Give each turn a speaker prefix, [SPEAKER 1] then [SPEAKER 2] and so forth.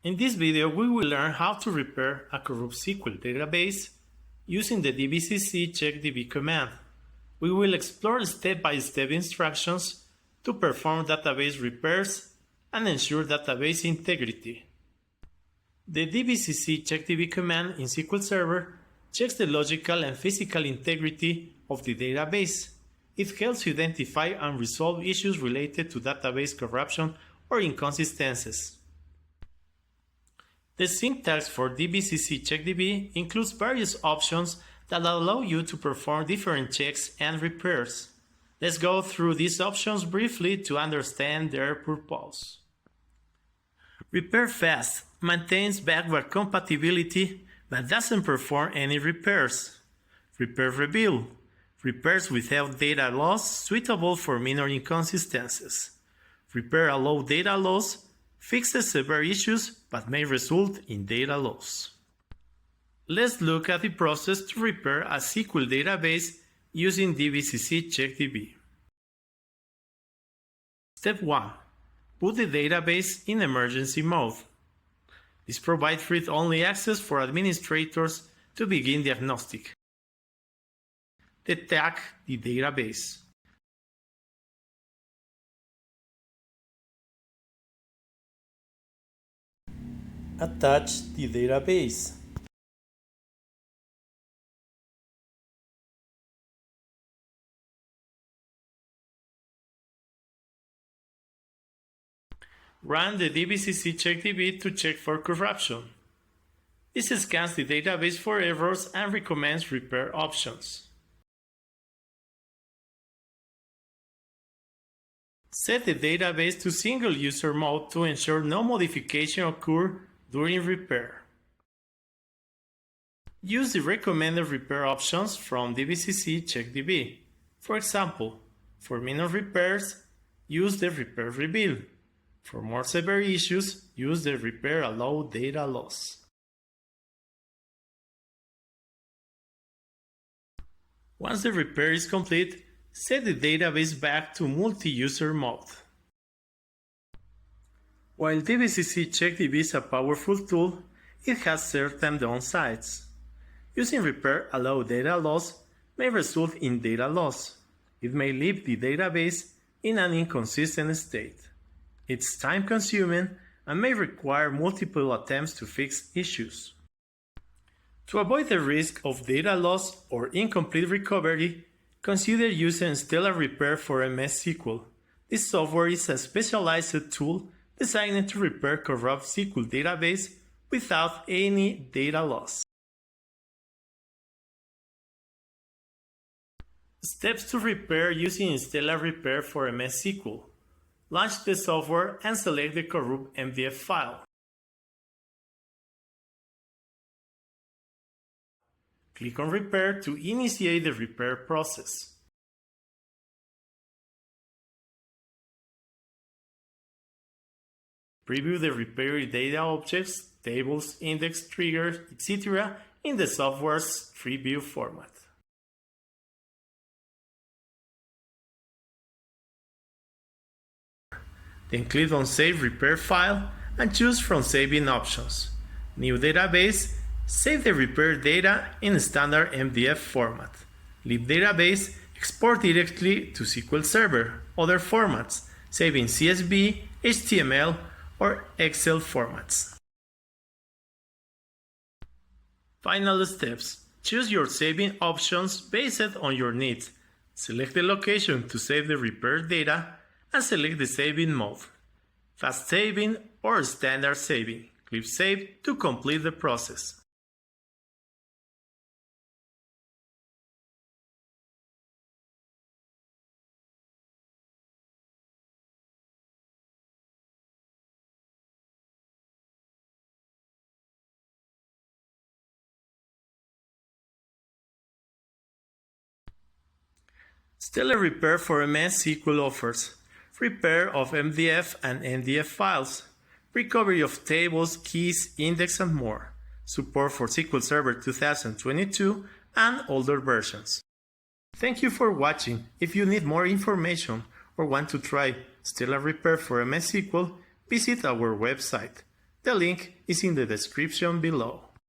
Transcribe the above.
[SPEAKER 1] In this video, we will learn how to repair a corrupt SQL database using the DBCC CHECKDB command. We will explore step-by-step instructions to perform database repairs and ensure database integrity. The DBCC CHECKDB command in SQL Server checks the logical and physical integrity of the database. It helps you identify and resolve issues related to database corruption or inconsistencies. The syntax for DBCC CHECKDB includes various options that allow you to perform different checks and repairs. Let's go through these options briefly to understand their purpose. Repair Fast maintains backward compatibility but doesn't perform any repairs. Repair Rebuild repairs without data loss, suitable for minor inconsistencies. Repair Allow data loss fixes severe issues but may result in data loss. Let's look at the process to repair a SQL database using DBCC CHECKDB. Step 1. Put the database in emergency mode. This provides read-only access for administrators to begin diagnostic. Detect the database. Attach the database. Run the DBCC CHECKDB to check for corruption. This scans the database for errors and recommends repair options. Set the database to single user mode to ensure no modification occurs during repair. Use the recommended repair options from DBCC CHECKDB. For example, for minor repairs, use the Repair Rebuild. For more severe issues, use the Repair Allow data loss. Once the repair is complete, set the database back to multi-user mode. While DBCC CHECKDB is a powerful tool, it has certain downsides. Using Repair Allow data loss may result in data loss. It may leave the database in an inconsistent state. It's time-consuming and may require multiple attempts to fix issues. To avoid the risk of data loss or incomplete recovery, consider using Stellar Repair for MS SQL. This software is a specialized tool designed to repair corrupt SQL database without any data loss. Steps to repair using Stellar Repair for MS SQL. Launch the software and select the corrupt MDF file. Click on Repair to initiate the repair process. Preview the repair data objects, tables, index, triggers, etc. in the software's preview format. Then click on Save Repair File and choose from saving options. New database, save the repair data in standard MDF format. Leave database, export directly to SQL Server. Other formats, save in CSV, HTML, or Excel formats. Final steps. Choose your saving options based on your needs. Select the location to save the repair data and select the saving mode, fast saving or standard saving. Click Save to complete the process. Stellar Repair for MS SQL offers repair of MDF and NDF files, recovery of tables, keys, index, and more, support for SQL Server 2022 and older versions. Thank you for watching. If you need more information or want to try Stellar Repair for MS SQL, visit our website The link is in the description below.